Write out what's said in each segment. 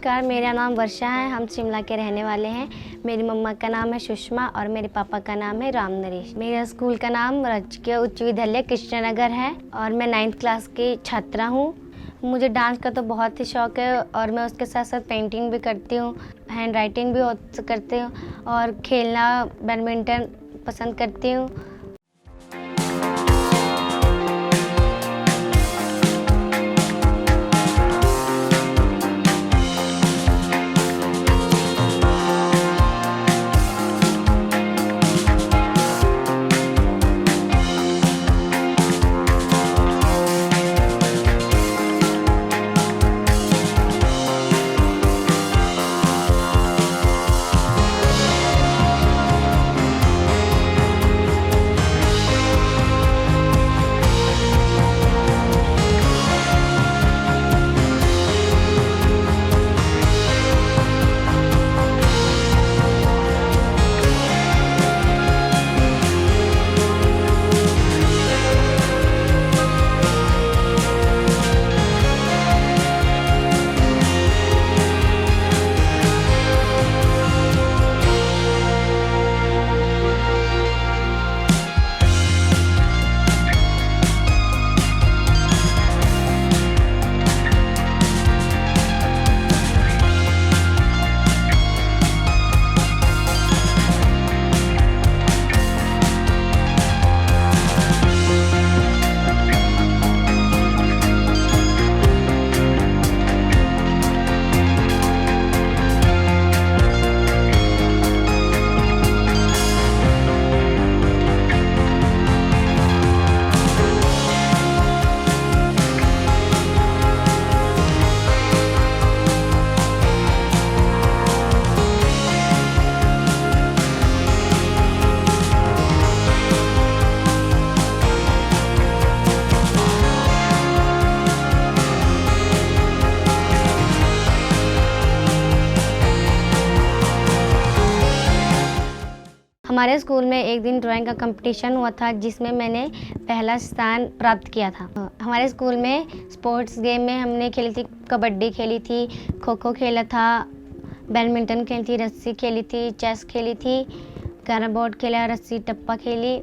नमस्कार, मेरा नाम वर्षा है। हम शिमला के रहने वाले हैं। मेरी मम्मा का नाम है सुषमा और मेरे पापा का नाम है राम नरेश। मेरे स्कूल का नाम राजकीय उच्च विद्यालय कृष्णनगर है और मैं 9th क्लास की छात्रा हूँ। मुझे डांस का तो बहुत ही शौक़ है और मैं उसके साथ साथ पेंटिंग भी करती हूँ, हैंड राइटिंग भी करती हूँ और खेलना बैडमिंटन पसंद करती हूँ। हमारे स्कूल में एक दिन ड्राइंग का कंपटीशन हुआ था जिसमें मैंने पहला स्थान प्राप्त किया था। हमारे स्कूल में स्पोर्ट्स गेम में हमने खेली थी, कबड्डी खेली थी, खो खो खेला था, बैडमिंटन खेली थी, रस्सी खेली थी, चेस खेली थी, कैरम बोर्ड खेला, रस्सी टप्पा खेली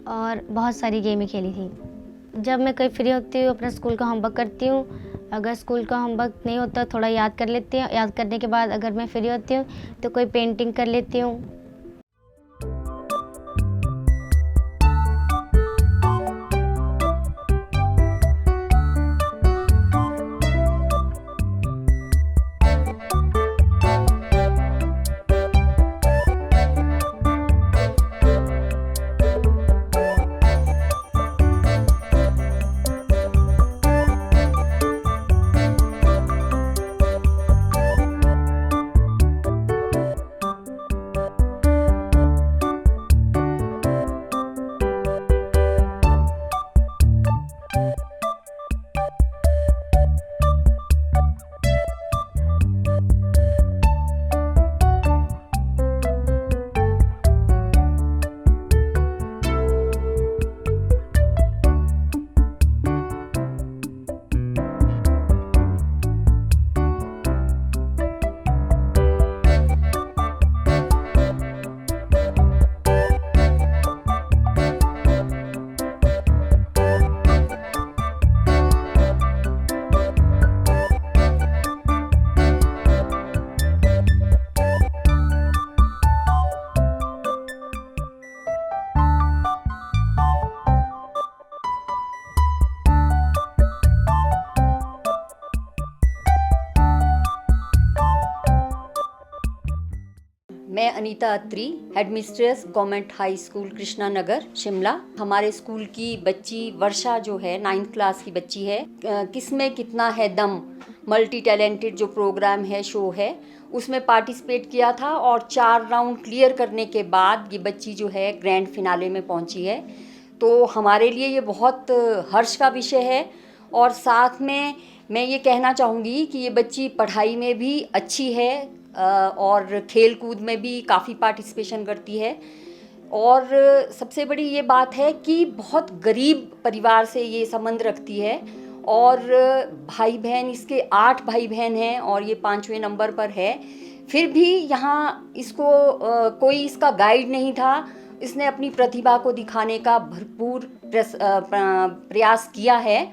और बहुत सारी गेमें खेली थी। जब मैं कहीं फ्री होती हूँ अपना स्कूल का होमवर्क करती हूँ। अगर स्कूल का होमवर्क नहीं होता थोड़ा याद कर लेती हूँ। याद करने के बाद अगर मैं फ्री होती हूँ तो कोई पेंटिंग कर लेती हूँ। मैं Anita Atri, headmistress government high school Krishnanagar Shimla. हमारे स्कूल की बच्ची वर्षा जो है 9th क्लास की बच्ची है, किसमें कितना है दम मल्टी टैलेंटेड जो प्रोग्राम है, शो है, उसमें पार्टिसिपेट किया था और 4 राउंड क्लियर करने के बाद ये बच्ची जो है ग्रैंड फिनाले में पहुंची है। तो हमारे लिए ये बहुत हर्ष का विषय है और साथ में मैं ये कहना चाहूँगी कि ये बच्ची पढ़ाई में भी अच्छी है और खेल कूद में भी काफ़ी पार्टिसिपेशन करती है। और सबसे बड़ी ये बात है कि बहुत गरीब परिवार से ये संबंध रखती है और भाई बहन इसके 8 भाई बहन हैं और ये 5वें नंबर पर है। फिर भी यहाँ इसको कोई इसका गाइड नहीं था। इसने अपनी प्रतिभा को दिखाने का भरपूर प्रयास किया है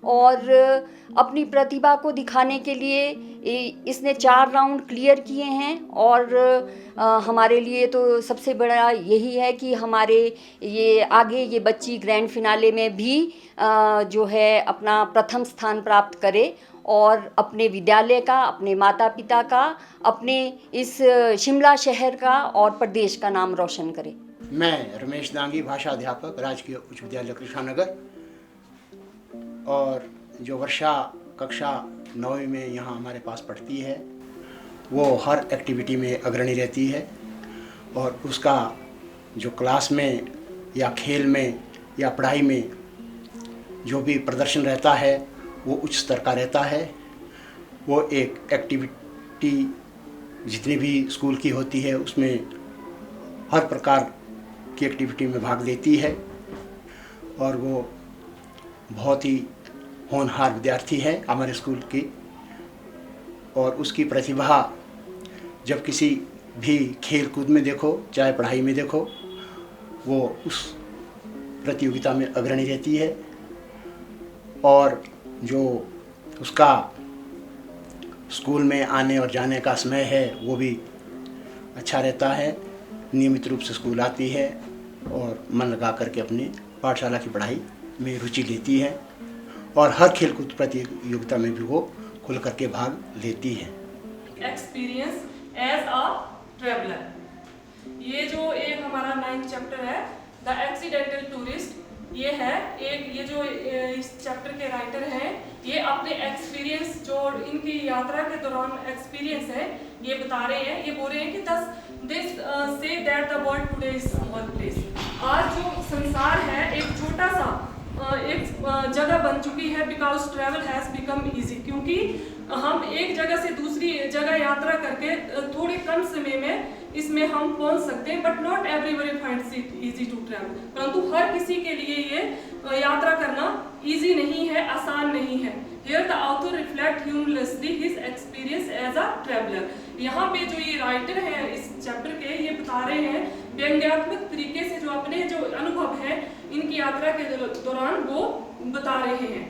और अपनी प्रतिभा को दिखाने के लिए इसने 4 राउंड क्लियर किए हैं। और हमारे लिए तो सबसे बड़ा यही है कि हमारे ये बच्ची ग्रैंड फिनाले में भी जो है अपना प्रथम स्थान प्राप्त करे और अपने विद्यालय का, अपने माता पिता का, अपने इस शिमला शहर का और प्रदेश का नाम रोशन करे। मैं रमेश दांगी, भाषा अध्यापक, राजकीय उच्च विद्यालय कृष्णानगर। और जो वर्षा कक्षा 9वीं में यहाँ हमारे पास पढ़ती है वो हर एक्टिविटी में अग्रणी रहती है और उसका जो क्लास में या खेल में या पढ़ाई में जो भी प्रदर्शन रहता है वो उच्च स्तर का रहता है। वो एक एक्टिविटी जितनी भी स्कूल की होती है उसमें हर प्रकार की एक्टिविटी में भाग लेती है और वो बहुत ही होनहार विद्यार्थी है हमारे स्कूल की। और उसकी प्रतिभा जब किसी भी खेल कूद में देखो, चाहे पढ़ाई में देखो, वो उस प्रतियोगिता में अग्रणी रहती है। और जो उसका स्कूल में आने और जाने का समय है वो भी अच्छा रहता है। नियमित रूप से स्कूल आती है और मन लगा करके अपनी पाठशाला की पढ़ाई में रुचि लेती है और हर खेलकूद प्रतियोगिता में भी वो खुल करके भाग लेती है। एक्सपीरियंस एज अ ट्रैवलर, ये जो एक हमारा 9th चैप्टर है द एक्सीडेंटल टूरिस्ट, ये है एक, ये जो इस चैप्टर के राइटर हैं ये अपने एक्सपीरियंस जो इनकी यात्रा के दौरान एक्सपीरियंस है ये बता रहे हैं। ये बोल रहे हैं कि this say that the world today is one place. आज जो संसार है एक छोटा सा एक जगह बन चुकी है because travel has become easy, क्योंकि हम एक जगह से दूसरी जगह यात्रा करके थोड़े कम समय में इसमें हम पहुंच सकते हैं। But not everybody finds it easy to travel, परंतु हर किसी के लिए ये यात्रा करना इजी नहीं है, आसान नहीं है। Here the author reflect humorously his experience as a traveler। यहाँ पे जो ये राइटर हैं इस चैप्टर के, ये बता रहे हैं व्यंग्यात्मक तरीके से जो अपने जो अनुभव है इनकी यात्रा के दौरान वो बता रहे हैं।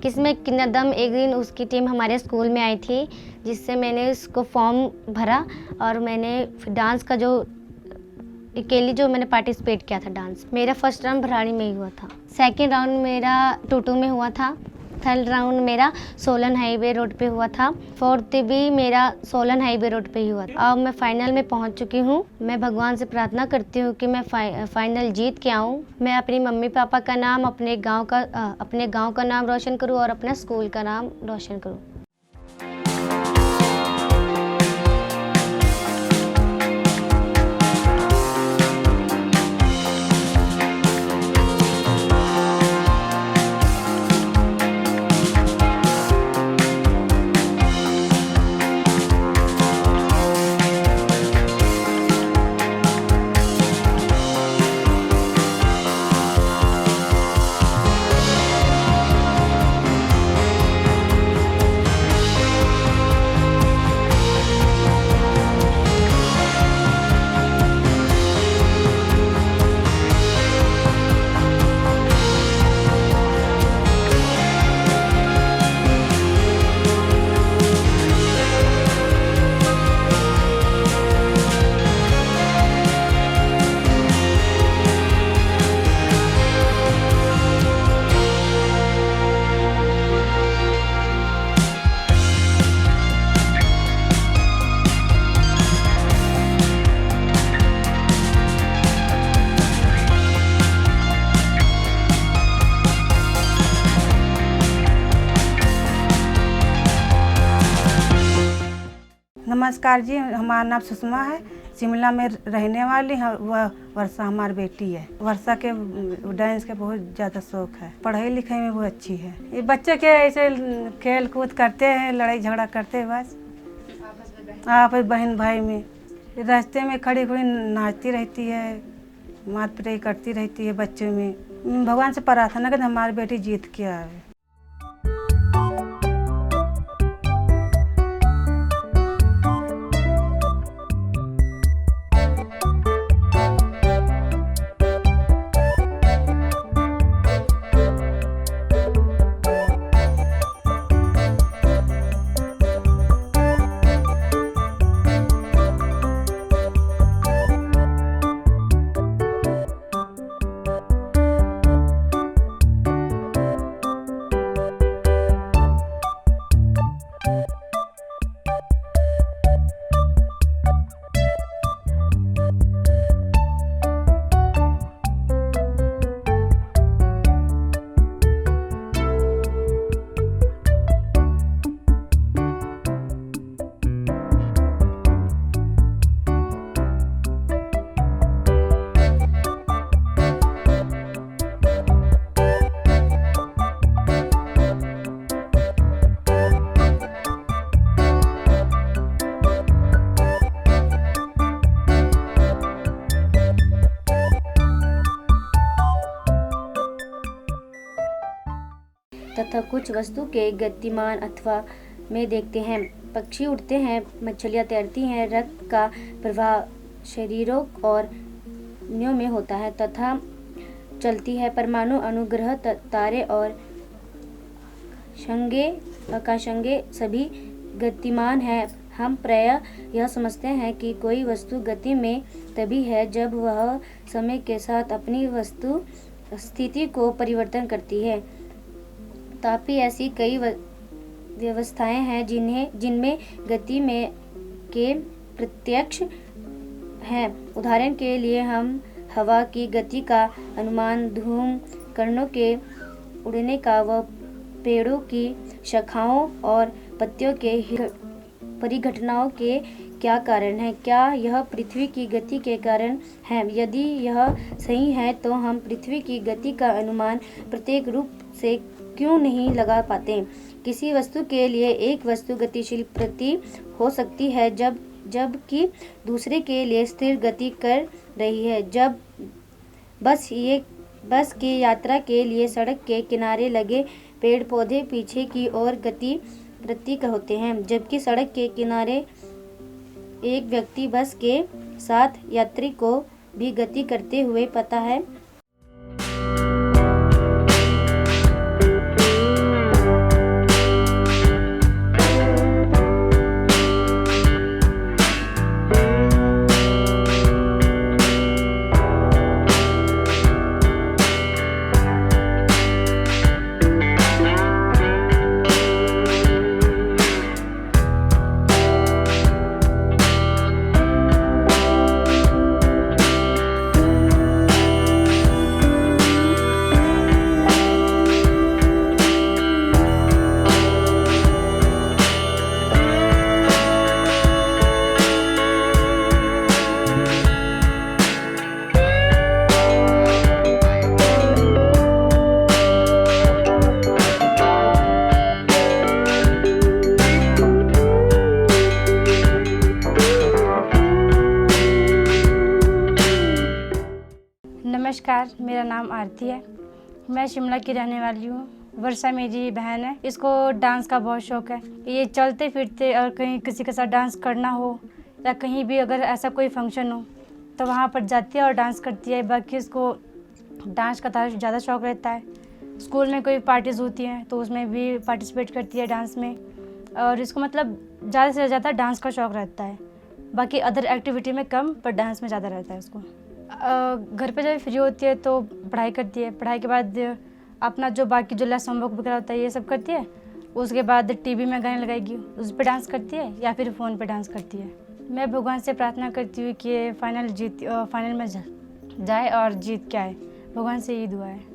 किस्में किन्नदम, एक दिन उसकी टीम हमारे स्कूल में आई थी जिससे मैंने उसको फॉर्म भरा और मैंने डांस का जो अकेली जो मैंने पार्टिसिपेट किया था डांस। मेरा फर्स्ट राउंड भराड़ी में ही हुआ था, सेकंड राउंड मेरा टूटू में हुआ था, थर्ड राउंड मेरा सोलन हाईवे रोड पे हुआ था, फोर्थ भी मेरा सोलन हाईवे रोड पे ही हुआ था। अब मैं फाइनल में पहुंच चुकी हूं। मैं भगवान से प्रार्थना करती हूं कि मैं फाइनल जीत के आऊं। मैं अपनी मम्मी पापा का नाम, अपने गांव का नाम रोशन करूं और अपना स्कूल का नाम रोशन करूं। नमस्कार जी, हमारा नाम सुषमा है, शिमला में रहने वाली है। वह वर्षा हमारी बेटी है। वर्षा के डांस के बहुत ज़्यादा शौक है, पढ़ाई लिखाई में बहुत अच्छी है। ये बच्चे के ऐसे खेल कूद करते हैं, लड़ाई झगड़ा करते हैं, बस आपस बहन भाई में। रास्ते में खड़ी खड़ी नाचती रहती है, मात पिटाई करती रहती है बच्चों में। भगवान से प्रार्थना करते हमारी बेटी जीत के आए। तथा कुछ वस्तु के गतिमान अथवा में देखते हैं। पक्षी उड़ते हैं, मछलियाँ तैरती हैं, रक्त का प्रवाह शरीरों और न्यों में होता है तथा चलती है। परमाणु, अनुग्रह, तारे और आकाशगंगे सभी गतिमान है। हम प्रायः यह समझते हैं कि कोई वस्तु गति में तभी है जब वह समय के साथ अपनी वस्तु स्थिति को परिवर्तन करती है। तथापि ऐसी कई व्यवस्थाएं हैं जिनमें गति में के प्रत्यक्ष हैं। उदाहरण के लिए हम हवा की गति का अनुमान, धूम कणों के उड़ने का व पेड़ों की शाखाओं और पत्तियों के परिघटनाओं के क्या कारण है? क्या यह पृथ्वी की गति के कारण है? यदि यह सही है तो हम पृथ्वी की गति का अनुमान प्रत्येक रूप से क्यों नहीं लगा पाते? किसी वस्तु के लिए एक वस्तु गतिशील प्रतीत हो सकती है जबकि दूसरे के लिए स्थिर गति कर रही है। जब बस की यात्रा के लिए सड़क के किनारे लगे पेड़ पौधे पीछे की ओर गति प्रतीत होते हैं, जबकि सड़क के किनारे एक व्यक्ति बस के साथ यात्री को भी गति करते हुए पाता है। नमस्कार, मेरा नाम आरती है। मैं शिमला की रहने वाली हूँ। वर्षा मेरी बहन है। इसको डांस का बहुत शौक है। ये चलते फिरते और कहीं किसी के साथ डांस करना हो या कहीं भी अगर ऐसा कोई फंक्शन हो तो वहाँ पर जाती है और डांस करती है। बाकी इसको डांस का ज़्यादा शौक रहता है। स्कूल में कोई पार्टीज़ होती हैं तो उसमें भी पार्टिसिपेट करती है डांस में। और इसको मतलब ज़्यादा से ज़्यादा डांस का शौक रहता है। बाकी अदर एक्टिविटी में कम, पर डांस में ज़्यादा रहता है इसको। घर पे जब फ्री होती है तो पढ़ाई करती है। पढ़ाई के बाद अपना जो बाकी जो लेसन होमवर्क वगैरह होता है ये सब करती है। उसके बाद टीवी में गाने लगाएगी, उस पर डांस करती है या फिर फ़ोन पे डांस करती है। मैं भगवान से प्रार्थना करती हूँ कि फाइनल में जाए और जीत के आए। भगवान से यही दुआ है।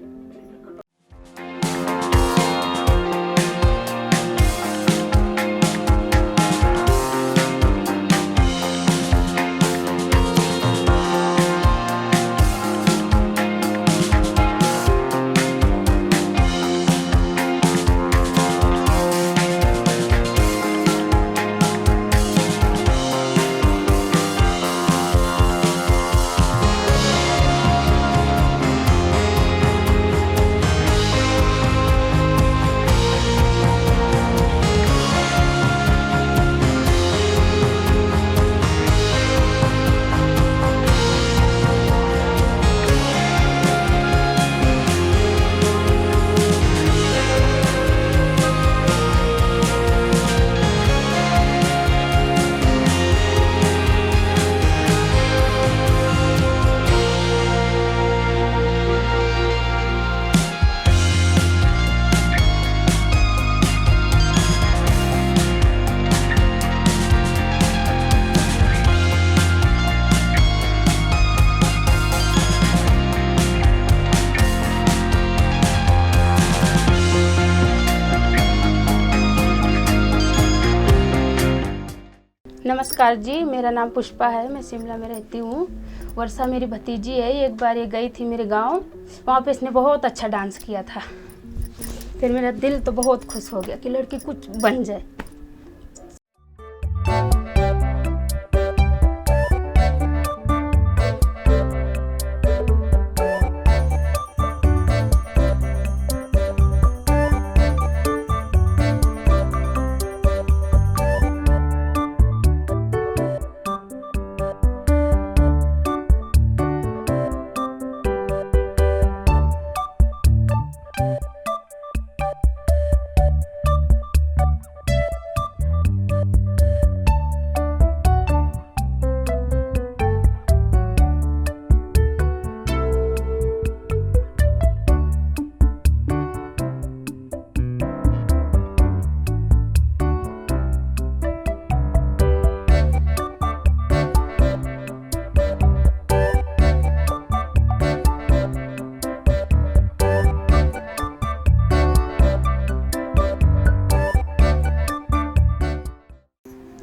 नमस्कार जी, मेरा नाम पुष्पा है, मैं शिमला में रहती हूँ। वर्षा मेरी भतीजी है। एक बार ये गई थी मेरे गांव, वहाँ पे इसने बहुत अच्छा डांस किया था। फिर मेरा दिल तो बहुत खुश हो गया कि लड़की कुछ बन जाए।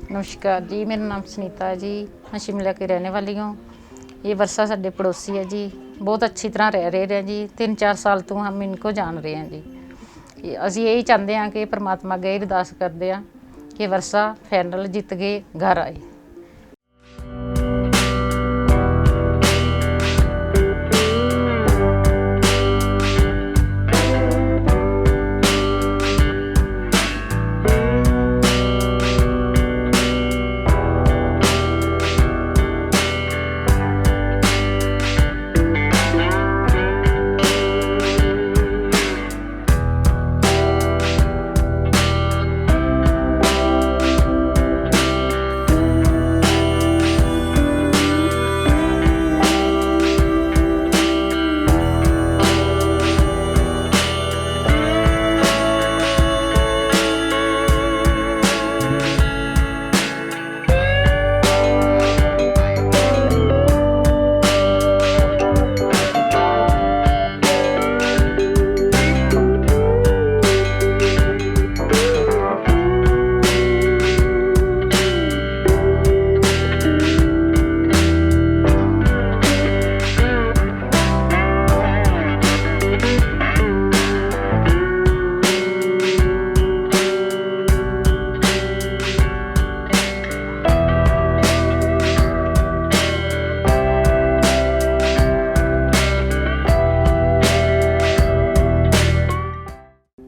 नमस्कार जी, मेरा नाम सुनीता है जी, मैं शिमला की रहने वाली हूँ। ये वर्षा साडे पड़ोसी है जी, बहुत अच्छी तरह रह रहे हैं जी। 3-4 साल तो हम इनको जान रहे हैं जी। ਅਸੀਂ यही चाहते हैं कि परमात्मा अगे अरदास करते हैं कि वर्षा फाइनल जित के घर आए।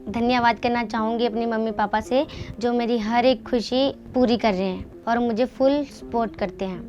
धन्यवाद करना चाहूँगी अपनी मम्मी पापा से, जो मेरी हर एक खुशी पूरी कर रहे हैं और मुझे फुल सपोर्ट करते हैं।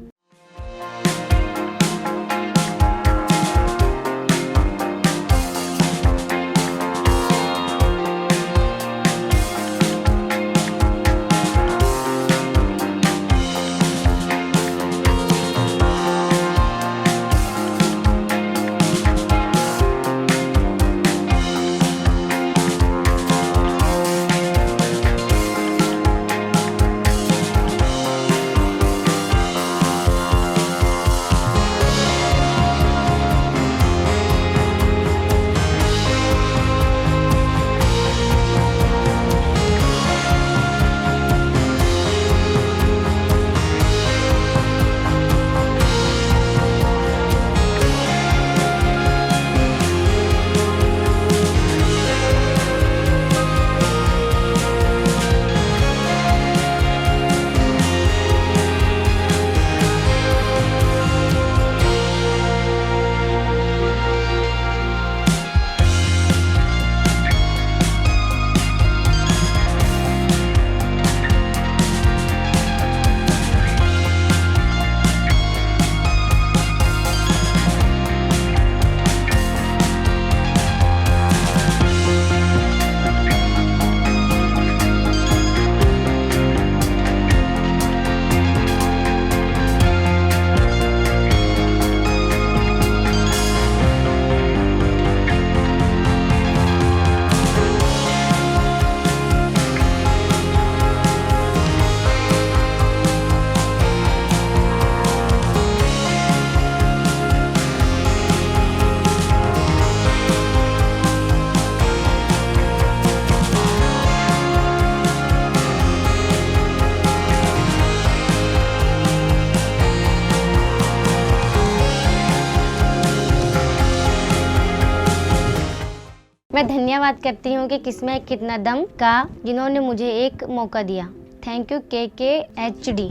धन्यवाद करती हूँ कि किसमें कितना दम का, जिन्होंने मुझे एक मौका दिया। Thank you KKHD।